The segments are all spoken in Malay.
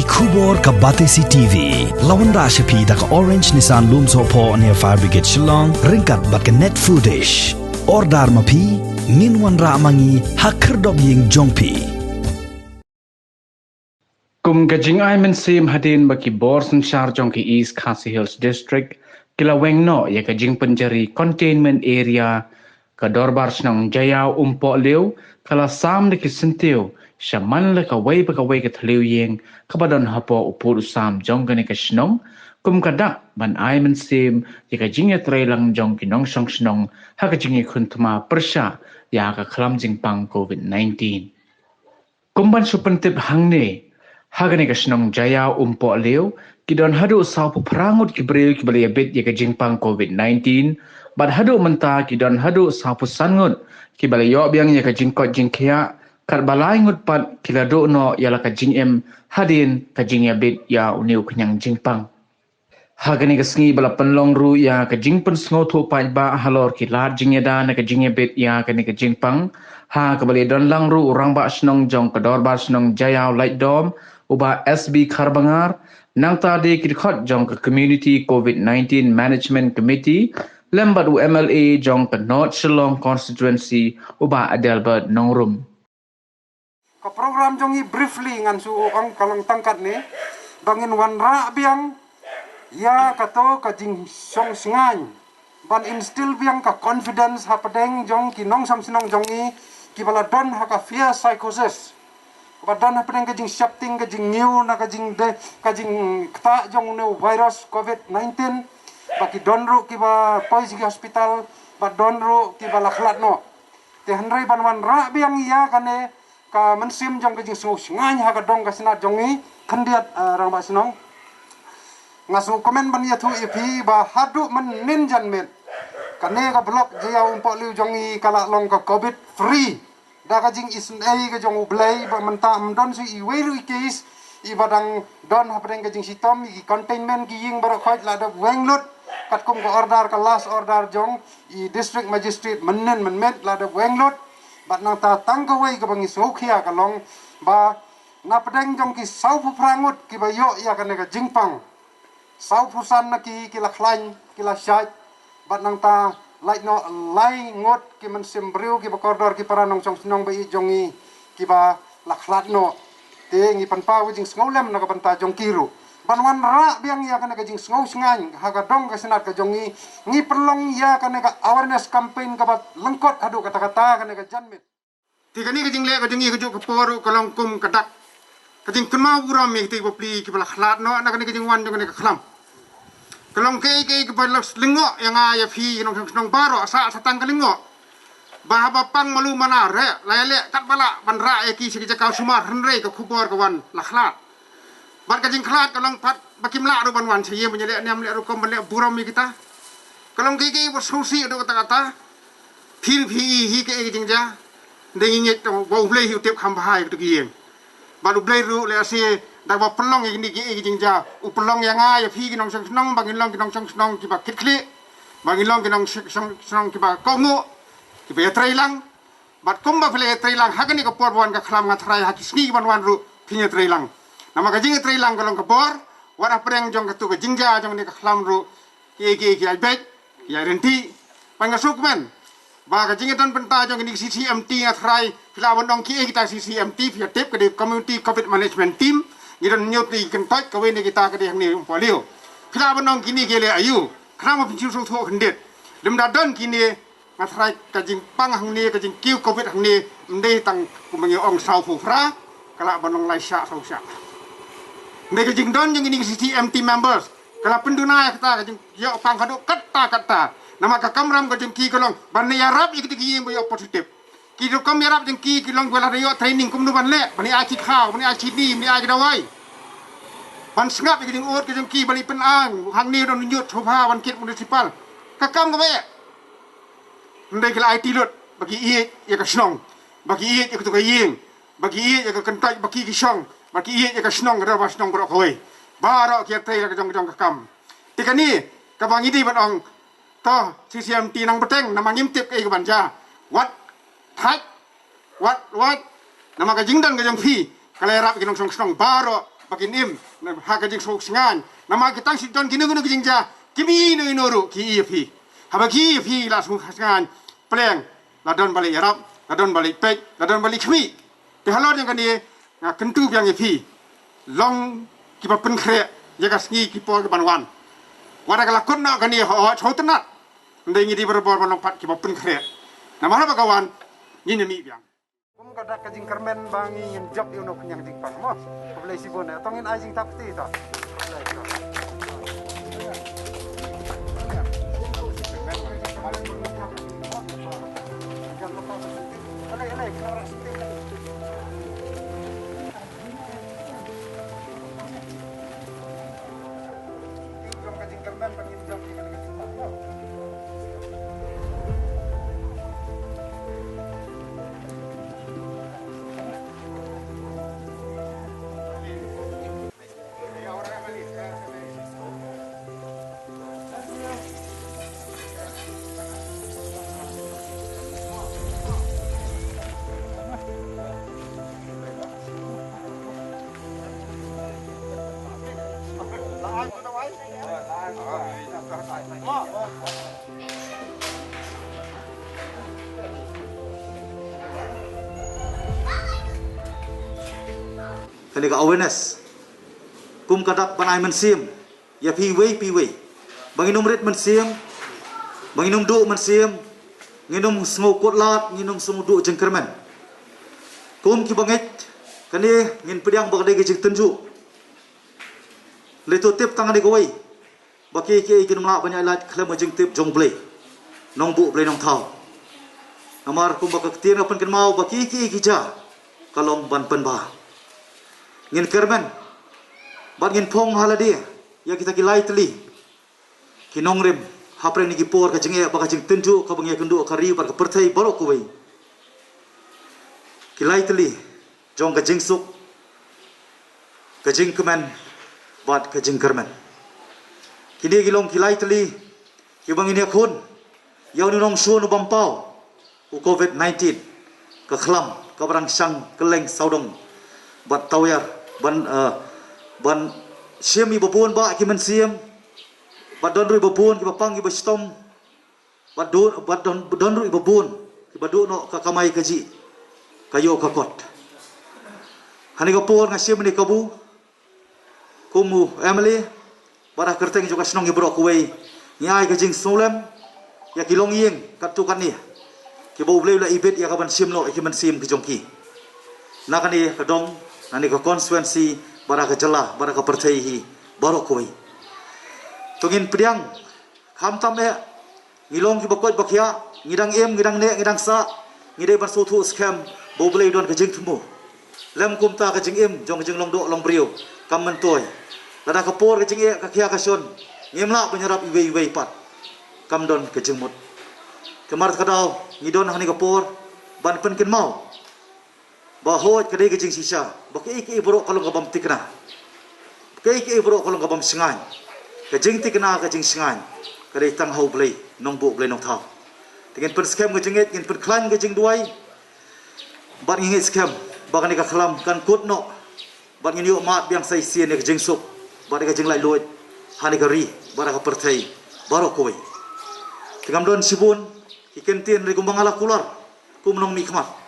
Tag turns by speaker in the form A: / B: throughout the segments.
A: Kubor ka Batesi TV. Lawan Rashapi da ka Orange Nissan Looms Hopo near Fire Brigade Shnong. Ringkat bat ka net foodish. Ordar mapi. Minwan ra mangi hakerdog ying jongpi.
B: Kum Gajing'ai Mynsiem hadin baki Borsen Shar Jongki East Khasi Hills District. Kila wengno ya Gajing Penjari Containment Area. Ka Dorbar Shnong Jaïaw Umpohliew. Kala sam de ki Syntiew. Shaman le ka wei baka wei ka thliu yeng. Kabadon hapo upur sam jongkani ka Shnong. Kum kadak ban ai Mynsiem ya Gajing'ia trailang jongki Nongshong Shnong. Ha Jingïakhun Thma persha ya ka klam jingpang COVID-19. Kumban supentip hangne. Hagani ka Shnong Jaïaw Umpohliew, kidon hadu sapu prangut kibril kibali abit ya jingpang COVID-19, bad hadu menta kidon hadu sapu sangut kibali yo biang ya jingkot jingkhia, kat balai ngut pat kilado no yala jingem hadin jingabit ya uniu kenyang jingpang. Hagani ka sngi bala penlong ru ya jingpen sngotu pa ba halor kilat jingeda na jingabit ya jingpang, ha kibali don lang ru urang ba Shnong jong kador ba Shnong Jaïaw light dom, uba SB Karbangar, nang tadi kidkhot jong ke Community COVID-19 Management Committee, lembat UMLA jong ke North Shlong Constituency, uba Adelbert Nongrum.
C: Ka program jong i briefly ngan su ang kalang tangkat ni, bangin wan ra biang, ya kato ka jing song singan, ban instill biang ka confidence hapadeng jong ki Nongshong Shnong jong i, ki bala don ha ka fear psychosis. Badan apa yang kajing shifting kajing new na kajing kta jong new virus COVID-19 baki donru kiba poisi hospital ba donru kiba lakhlat no te hanrai banwan ra biang iya kane ka Mynsiem jong kajing su ngany ha ka dong ka sinat jong i khandiat rang ba Shnong ngasu komen ban ya thu ipi ba hadu man ninjan met kane ka blok Jaïaw Umpohliew jong i kala long ka COVID free da kajing isun ka jong ublay ba menta mdon su I weru case I badang don hapeng kajing sitom I containment ki ying baro khoi la da wenglut kat kum ko order ka last order jong I district magistrate menen menmet la da wenglut bat nang ta tang ka wei ka bangi sokhia ka long ba na pedeng jong ki sau pu prangut ki ba yo ya ka ne ka jingpang sau pusan na ki la khlain ki la shai bat nang ta lai no lai ngot ki Mynsiem briu ki bakordor ki para Nongshong Shnong ba I jongi ki ba lakhlat no te ngi panpa jing sngolem na ka panta jong kiru banwan ra biang ya kana ka jing sngo sngan ha ka dong ka senat ka jongi ngi perlong ya kana ka awareness campaign ka ba lengkot adu kata-kata kana ka janmet ti kani ka jing le ka jongi ka jok poru ka long kum kadak ka jing kenma buram mi ti bopli ki ba lakhlat no na kana ka jing wan jong ka khlam Kalong ke balok lingok yang ayah fi Nongshong Shnong baro asa satang kelingo bahaba pang malu mana re lele kat bala bandra ki segi kau sumar henre ke kubor kawan lakhlat bar ka jing khlat kalong pat bakim la ru banwan seye menyele niam le ru kom le buram mi kita kalong ke bersusi do kata-kata phil phi hi ke jing ja dengin to bo ble hi tep kham bahai to ki balu ble ru le ase dak ba pelong ini ki jing ja u pelong yang ya phi ki Nongshong Shnong bangin long ki Nongshong Shnong ki ba kitkli bangin long ki Nongshong Shnong ki ba kongu ki ba trailang bat kumba phele trailang hagani ko porwan ka khlam nga thrai ha ki sni ban ru phinya trailang nama ka jing trailang kalong ka bor wara preng jong ka tu ka jingja jong ni ka khlam ru ki ai bet ki ai renti panga sukmen ba ka jing don penta jong ni CCMT nga thrai philawan dong ki kita CCMT phia tip ka di community covid management team Gidan nyot ni kentot kawin kita ke yang ni Umpohliew. Kena benong kini gele ayu. Kena mau pincu suatu hendet. Dem dadan kini ngatrai kajing pang hang ni kajing kiu covid hang ni mendai tang kumengi ong sau fufra kala benong lai syak sau syak. Mendai kajing don yang ini CCMT members. Kala penduna kita kajing yo pang kaduk kata. Nama ka kamram kajing ki kolong ban ya rap ikti ki yang yo positif. Kita kamera jeng ki long bela yo training kum ban le bani aci khau bani aci ni bani aci dawai ban sngap ki jeng ot ki jeng ki bali penang hang ni don nyut sofa ban kit municipal kakam ka be ndai kala IT lot bagi i ya ka Shnong bagi i ya ka tu ka ying bagi i ya ka kentai bagi ki Shnong bagi i ya ka Shnong ra ba Shnong bro khoi baro ki tai ka jong kakam tikani ka bangi di ban ong to CCMT nang beteng nama ngimtip ke ban ja wat what nama ka jingdan ka jong phi kala rap ki Nongshong Shnong baro pakin im ha ka jing sok sngan nama ki tang siton kinu kinu jing ja kimi no inoru ki pi ha ki pi la su sngan pleng la don balik yarap la don balik pek la don balik khmi te halon yang kan ni kentu yang pi long ki pa pen khre ya ka sngi ki por ban wan wara kala kun na kan ni ho chotenat ndai ngi di berbor ban pat ki pa pen khre nama ha kawan ni ni mi biang kum kada ka jing kermen bangi ngin job di unok nyang jing pang mo boleh sibon tongin ai jing tapti to
D: Kali ka awareness kum kadak panai Mynsiem ya pi wei banginum rit Mynsiem banginum du Mynsiem nginum sngo kotlat nginum sngo du jengkermen kum ki bangit kani ngin pediang bagdai ge tenju le to tip tangan de goi baki ke ikin mla banyak lat khlem jeng tip jong ble nong bu ble nong thau amar kum bakak tien apan ken mau baki ki ja kalom ban pen ba ngin kermen bat ngin pong haladi ya kita kilai teli kinong rim hapre ni gipor ka jingïakhun ba ka jing tenju ka bangia kendu ka ri bar ka perthai barok kuwei kilai teli jong ka jing suk ka jing kemen bat ka jing kermen kini gilong kilai teli ki Jingïakhun yau ni Nongshong nu bampau u COVID-19 ka khlam ka barang sang keleng saudong bat tawyar ban siam ibu pun ba ki Mynsiem bat don ru ibu pun ki bapang ki bastom bat don ru ibu pun ki badu no ka kamai kaji kayo ka kot hani ka por nga siam ni kabu kumu emily bara kerteng juga Shnong ibro kuwei nyai ka jing solem ya kilong yeng katukan ni ki bo bleu la ibet ya ka ban siam no ki Mynsiem ki jongki nakani ka dong nani ka konstituensi bara ka jala bara ka perthai hi barok kuwei tungin pediang kham tam e ngilong ki bakoi bakhya ngidang ngidang ne ngidang sa ngidai ban so thu scam bo blei don ka jing thumu lem kum ta ka jing jong jing long do long brio kam man toy lada ka por ka jing ka khya ka son ngemla penyerap iwei pat kam don ka jing mut kemar ka daw ngidon hani ka por ban pen ken mau bahot kadai ke jing sisa bakai ke borok kalau ngabam tikna bakai ke borok kalau ngabam singan ke jing tikna ke jing singan kadai tang hau blai nong bu blai nong thau dengan pen scam ke jingit dengan pen klan ke jing duai bat ngit scam bagani ka khalam kan kut no bat ngin yo mat biang sai sien ke jing sup bat ke jing lai loit hani ka ri bara ka perthai barok koi tingam don sibun iken tien re kumbang ala kular kum nong mikmat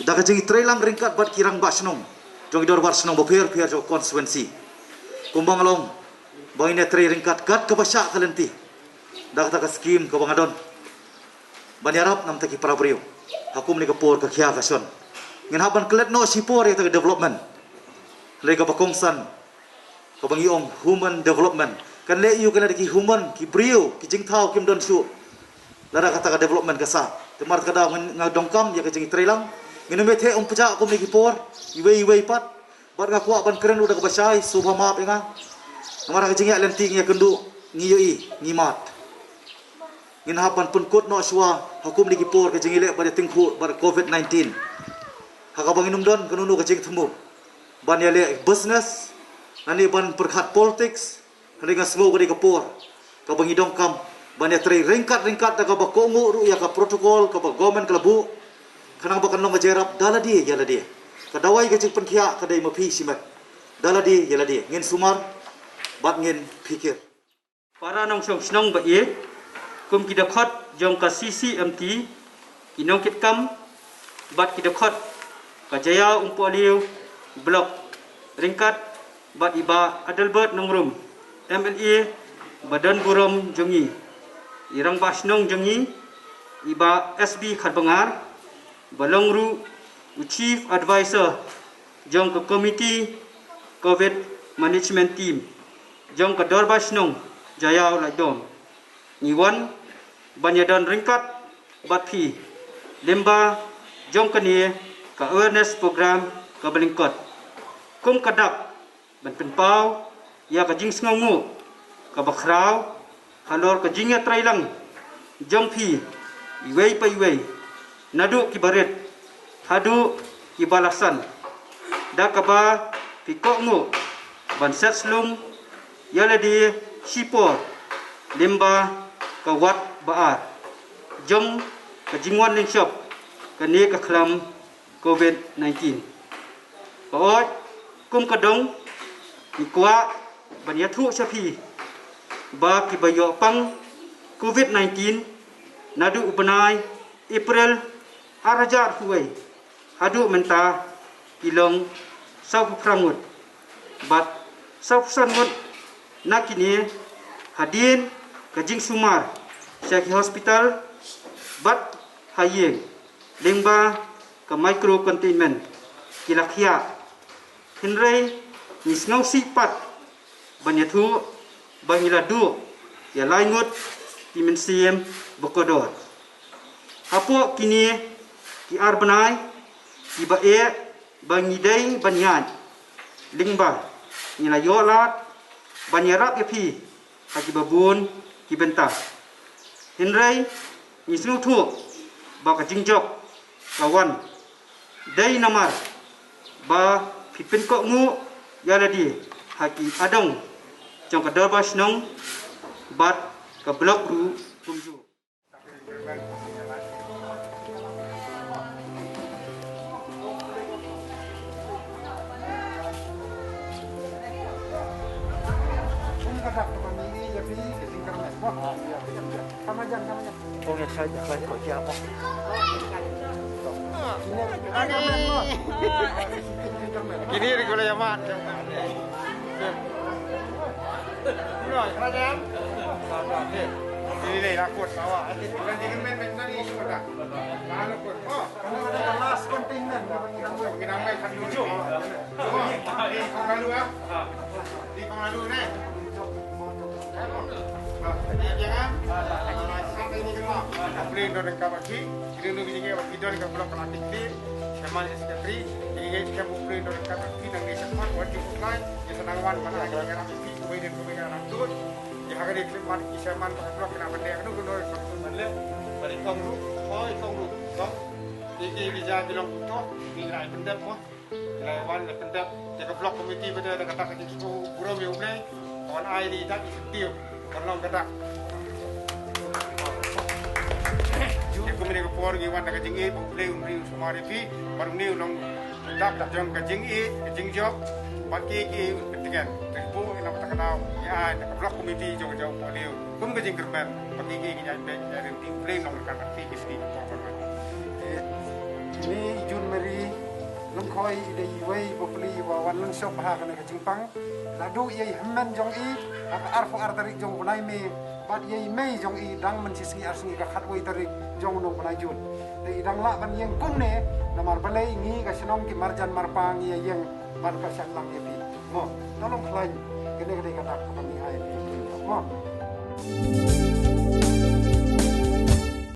D: dah kajing trailang ringkat bat kirang ba Shnong jong idor bar Shnong bopher jo konstituensi kumbang along bangine trai ringkat kat ka basya kalenti dah kata ka skim ka bangadon banyarap nam taki parabrio hakum ni ka por ka khya ka son ngin haban klet no sipor ya ta development le ka bakongsan ka bangiong human development kan le yu kana ki human ki brio ki jing thau kim don su lara kata ka development ka sa temar kada ngadongkam ya ka jing trailang nginu methe pejak aku megi por iwei pat bar ga kuak ban keren udah kebasai subha maaf enga ngamara ka jingïakhun lenting ya kendu ngiyoi ngimat ngin hapan pun kut no swa hukum ni por ka jingïakhun pada tingku bar COVID-19 haka banginum don kenunu ka jing themu ban ya le business nani ban perkhat politics nani ga smo ka por ka bangidong kam ban ya trai ringkat da ka ba kongu ru ya ka protokol ka ba government kelabu kanang bakan nong jerap dala dia kadawai ke jing penkhia kadai mapi simat daladi yaladi ngin sumar bat ngin pikir
E: para Nongshong Shnong ba kum kidakot jong ka CCMT kinong kitkam bat kidakot ka Jaïaw Umpohliew blok ringkat bat iba Adelbert Nongrum MLA badan burom jongi irang basnong jongi iba SB Khatbangar balongru Chief Advisor jong ka Committee COVID Management Team jong ka Dorba Shnong Jaïaw Laidom Niwan banyadan ringkat batpi lemba jong kani ka awareness program ka balingkot kum kadak ban penpau ya ka jing sngongu ka bakrau halor ka jingya trailang jong pi iwei pa iwei nadu kibaret hadu kibalasan dakaba pikongu ban setslung yaladi sipor lemba kawat baar jong kajingwan lingshop kani ka khlam COVID-19 paot kum kadong nikwa banyathu sapi ba kibayo pang COVID-19 nadu upanai April harajar huai hadu menta kilong sau prangut bat sau sangut nakini hadin kajing sumar Syekh Hospital bat hayeng lengba ke micro containment kilakhia hinrei nisngau sipat banyathu bangiladu ya laingut di Mynsiem Bokodor hapo kini ki arbanai ki bae bangidai banyan lengba nilayolat banyarap yapi haki babun ki bentah hinrei nisnu thu ba ka jingjok kawan dai namar ba pipin ko ngu yaladi haki adong jong ka Dorba Shnong bat ka blok ru kumju
F: Oke, saya kau siapa? Ini regular yaman. Ini rakut bawah. Bukan jangan main tadi sudah. Kalau pun,
C: last containment
F: kita main kan lucu. Di Konglalu ah. Di Konglalu ni. Jangan sampai ini kena. Boleh dorang kawaki, kita nak bijak kawaki dorang kawak pelatih clear, seman sekretari, ini kita boleh dorang kawaki dan desa seman wajib online, desa nangwan mana lagi yang ramai pi, kemudian rantut, yang hari ini seman isaman blok kena benda yang itu dorang kawak benda, balik kongru, kong, ini bijak bilang betul, ini lain benda pun, lain benda, jaga blok komiti benda ada kata kata itu buram yang boleh, on air di tak Syntiew. Kalau kata, aku mending keluar giwan nak Jingïakhun, boleh umri semua repi, baru ni ulang tak jom ke Jingïakhun, bagi ketinggian, teripu nak tak tahu, ya nak blok komiti jom Umpohliew, kum ke Jingïakhun, bagi kita jadi boleh ulang kan repi kisni
C: ini Jun Meri lengkoi ide iwei bopli wawan lengshop ha kana kajingpang ladu yei hemmen jong i aka arfu artarik jong bunai me bat yei mei jong i dang mensisingi arsingi ka khatwei tarik jong no bunai jun te idang la ban yeng kum ne namar balai ngi ka Shnong ki marjan marpang ye yeng ban ka syak lang yepi mo tolong klain kene kene kata ka ni hai mo